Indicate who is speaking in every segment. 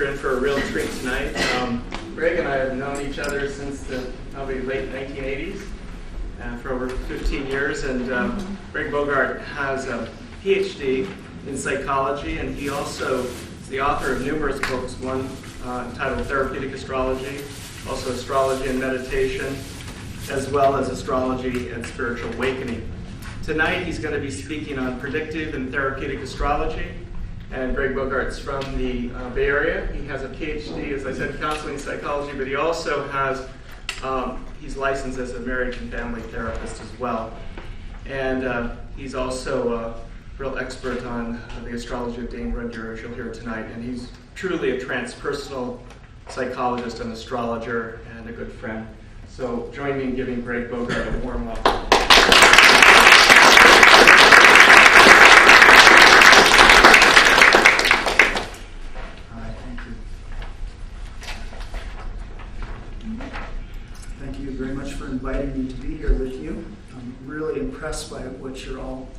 Speaker 1: you're in for a real treat tonight. Greg and I have known each other since the probably late 1980s, for over 15 years, and Greg Bogart has a PhD in psychology, and he also is the author of numerous books, one entitled Therapeutic Astrology, also Astrology and Meditation, as well as Astrology and Spiritual Awakening. Tonight he's going to be speaking on Predictive and Therapeutic Astrology, and Greg Bogart's from the Bay Area. He has a PhD, as I said, in counseling psychology, but he also has, he's licensed as a marriage and family therapist as well. And he's also a real expert on the astrology of Dane Rudyer, as you'll hear tonight. And he's truly a transpersonal psychologist and astrologer and a good friend. So join me in giving Greg Bogart a warm welcome.
Speaker 2: Thank you very much for inviting me to be here with you. I'm really impressed by what you're all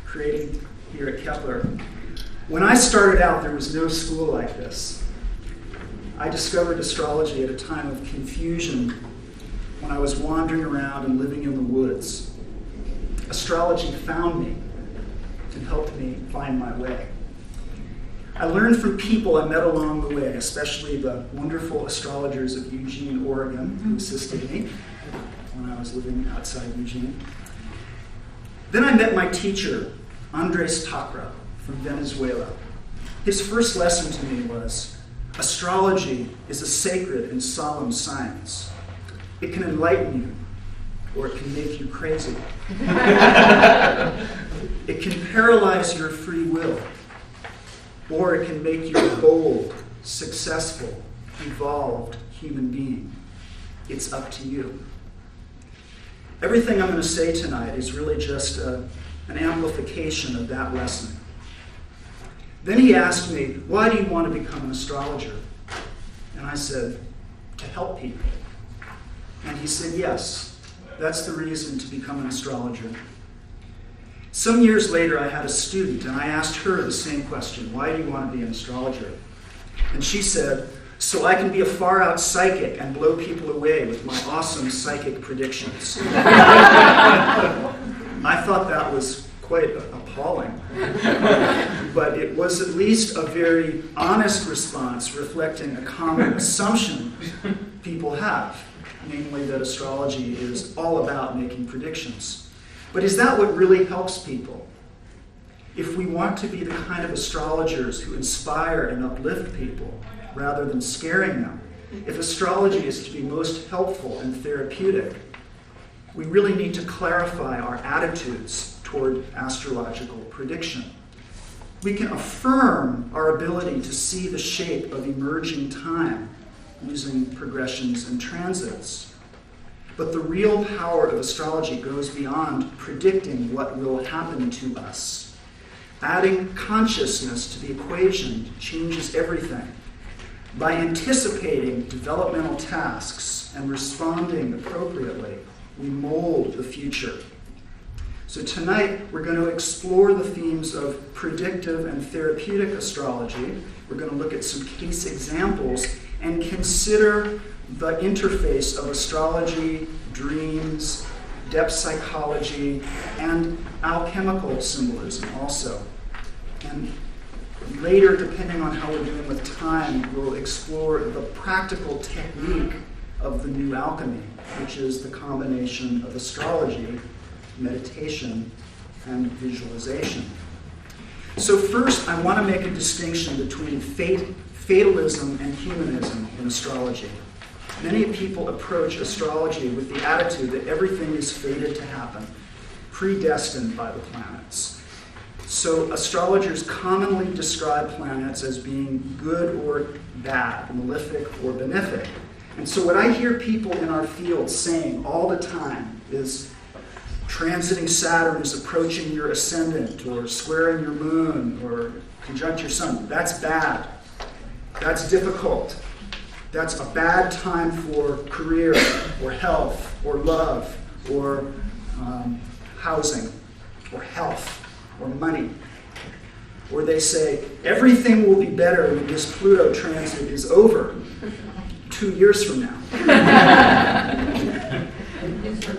Speaker 2: creating here at Kepler. When I started out, there was no school like this. I discovered astrology at a time of confusion when I was wandering around and living in the woods. Astrology found me and helped me find my way. I learned from people I met along the way, especially the wonderful astrologers of Eugene, Oregon, who assisted me when I was living outside Eugene. Then I met my teacher, Andres Tacra, from Venezuela. His first lesson to me was, astrology is a sacred and solemn science. It can enlighten you, or it can make you crazy. It can paralyze your free will, or it can make you a bold, successful, evolved human being. It's up to you. Everything I'm going to say tonight is really just an amplification of that lesson. Then he asked me, why do you want to become an astrologer? And I said, to help people. And he said, yes, that's the reason to become an astrologer. Some years later, I had a student, and I asked her the same question, why do you want to be an astrologer? And she said, so I can be a far-out psychic and blow people away with my awesome psychic predictions. I thought that was quite appalling. But it was at least a very honest response reflecting a common assumption people have, namely that astrology is all about making predictions. But is that what really helps people? If we want to be the kind of astrologers who inspire and uplift people rather than scaring them, if astrology is to be most helpful and therapeutic, we really need to clarify our attitudes toward astrological prediction. We can affirm our ability to see the shape of emerging time using progressions and transits. But the real power of astrology goes beyond predicting what will happen to us. Adding consciousness to the equation changes everything. By anticipating developmental tasks and responding appropriately, we mold the future. So tonight, we're going to explore the themes of predictive and therapeutic astrology. We're going to look at some case examples and consider the interface of astrology, dreams, depth psychology, and alchemical symbolism also. And later, depending on how we're doing with time, we'll explore the practical technique of the new alchemy, which is the combination of astrology, meditation, and visualization. So first, I want to make a distinction between fatalism and humanism in astrology. Many people approach astrology with the attitude that everything is fated to happen, predestined by the planets. So astrologers commonly describe planets as being good or bad, malefic or benefic. And so what I hear people in our field saying all the time is, transiting Saturn is approaching your ascendant, or squaring your moon, or conjunct your sun. That's bad. That's difficult. That's a bad time for career, or health, or love, or housing, or health, or money. Or they say, everything will be better when this Pluto transit is over 2 years from now.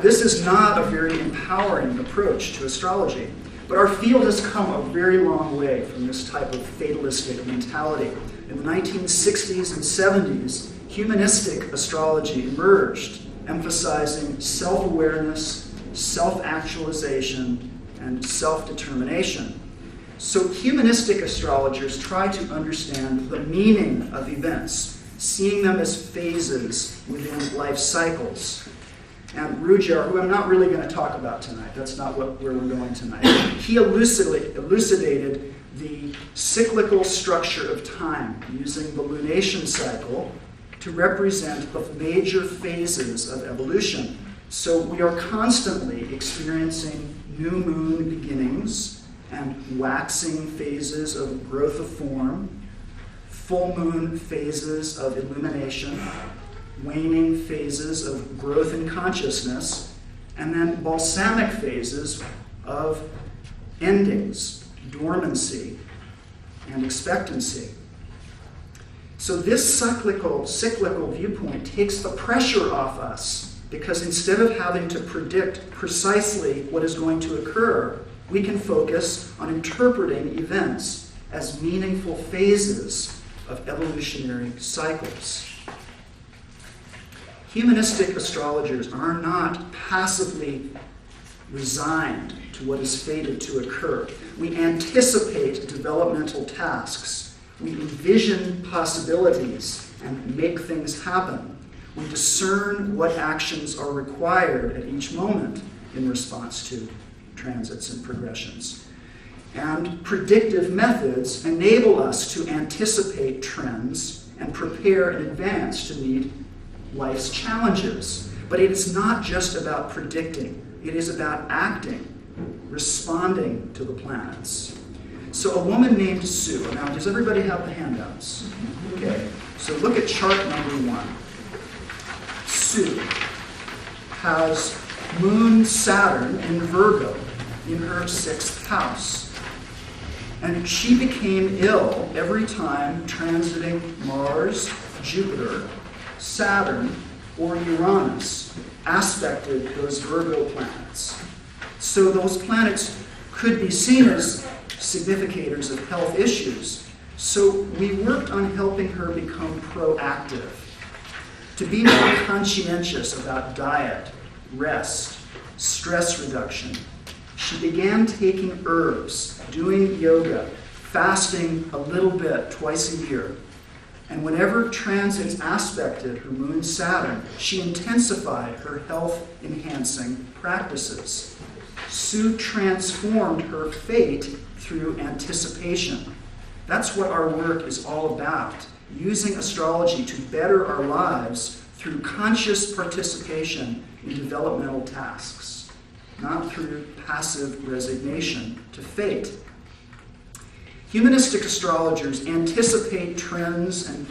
Speaker 2: This is not a very empowering approach to astrology. But our field has come a very long way from this type of fatalistic mentality. In the 1960s and 70s, humanistic astrology emerged, emphasizing self-awareness, self-actualization, and self-determination. So humanistic astrologers try to understand the meaning of events, seeing them as phases within life cycles. And Rudyard, who I'm not really going to talk about tonight, that's not where we're going tonight, he elucidated the cyclical structure of time using the lunation cycle to represent the major phases of evolution. So we are constantly experiencing new moon beginnings and waxing phases of growth of form, full moon phases of illumination, waning phases of growth in consciousness, and then balsamic phases of endings, dormancy, and expectancy. So this cyclical viewpoint takes the pressure off us, because instead of having to predict precisely what is going to occur, we can focus on interpreting events as meaningful phases of evolutionary cycles. Humanistic astrologers are not passively resigned to what is fated to occur. We anticipate developmental tasks. We envision possibilities and make things happen. We discern what actions are required at each moment in response to transits and progressions. And predictive methods enable us to anticipate trends and prepare in advance to meet life's challenges. But it is not just about predicting. It is about acting, responding to the planets. So a woman named Sue. Now, does everybody have the handouts? Okay, so look at chart number 1. Sue has Moon Saturn in Virgo in her 6th house. And she became ill every time transiting Mars, Jupiter, Saturn, or Uranus aspected those Virgo planets. So those planets could be seen as significators of health issues. So we worked on helping her become proactive, to be more conscientious about diet, rest, stress reduction. She began taking herbs, doing yoga, fasting a little bit twice a year. And whenever transits aspected her moon Saturn, she intensified her health-enhancing practices. Sue transformed her fate through anticipation. That's what our work is all about, using astrology to better our lives through conscious participation in developmental tasks, not through passive resignation to fate. Humanistic astrologers anticipate trends and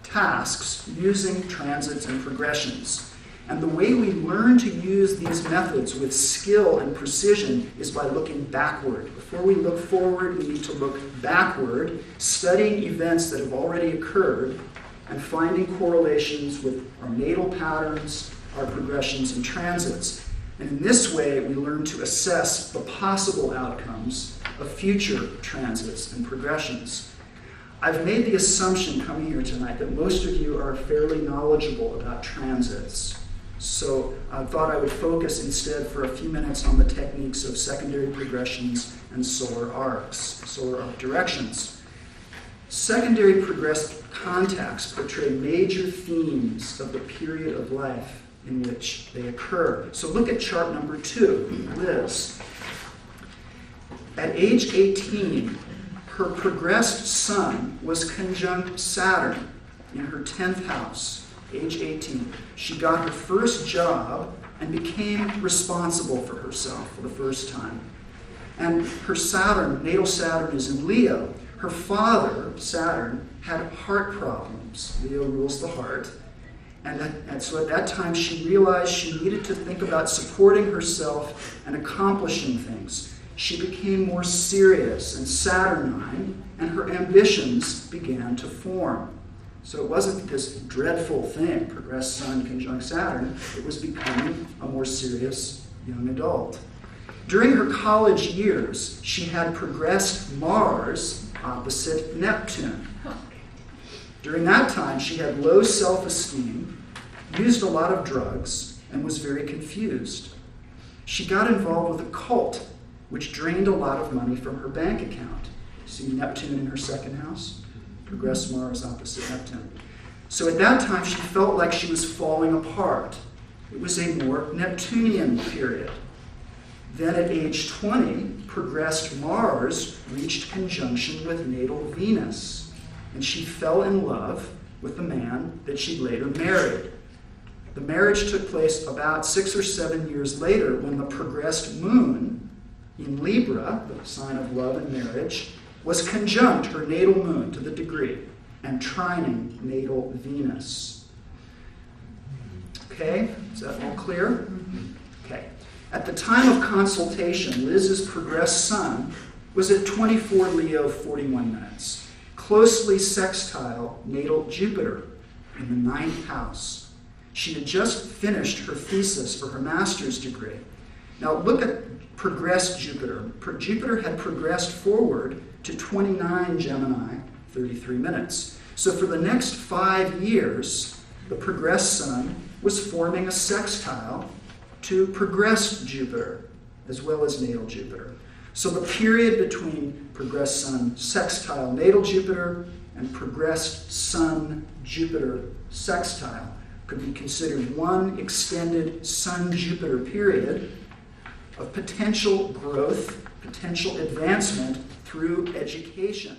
Speaker 2: tasks using transits and progressions. And the way we learn to use these methods with skill and precision is by looking backward. Before we look forward, we need to look backward, studying events that have already occurred and finding correlations with our natal patterns, our progressions and transits. And in this way, we learn to assess the possible outcomes of future transits and progressions. I've made the assumption coming here tonight that most of you are fairly knowledgeable about transits. So I thought I would focus instead for a few minutes on the techniques of secondary progressions and solar arcs, solar arc directions. Secondary progressive contacts portray major themes of the period of life in which they occur. So look at chart number 2, Liz. At age 18, her progressed sun was conjunct Saturn in her 10th house, age 18. She got her first job and became responsible for herself for the first time. And her Saturn, natal Saturn, is in Leo. Her father, Saturn, had heart problems. Leo rules the heart. And so at that time, she realized she needed to think about supporting herself and accomplishing things. she became more serious and saturnine, and her ambitions began to form. So it wasn't this dreadful thing, progressed Sun conjunct Saturn. It was becoming a more serious young adult. During her college years, she had progressed Mars opposite Neptune. During that time, she had low self-esteem, used a lot of drugs, and was very confused. She got involved with a cult, which drained a lot of money from her bank account. See Neptune in her second house? Progressed Mars opposite Neptune. So at that time, she felt like she was falling apart. It was a more Neptunian period. Then at age 20, progressed Mars reached conjunction with natal Venus, and she fell in love with the man that she later married. The marriage took place about 6 or 7 years later when the progressed moon in Libra, the sign of love and marriage, was conjunct her natal moon to the degree and trining natal Venus. Okay, is that all clear? Okay. At the time of consultation, Liz's progressed Sun was at 24 Leo 41 minutes, closely sextile natal Jupiter in the 9th house. She had just finished her thesis for her master's degree. Now look at progressed Jupiter. Jupiter had progressed forward to 29 Gemini, 33 minutes. So for the next 5 years, the progressed Sun was forming a sextile to progressed Jupiter, as well as natal Jupiter. So the period between progressed Sun sextile natal Jupiter and progressed Sun Jupiter sextile could be considered one extended Sun-Jupiter period of potential growth, potential advancement through education.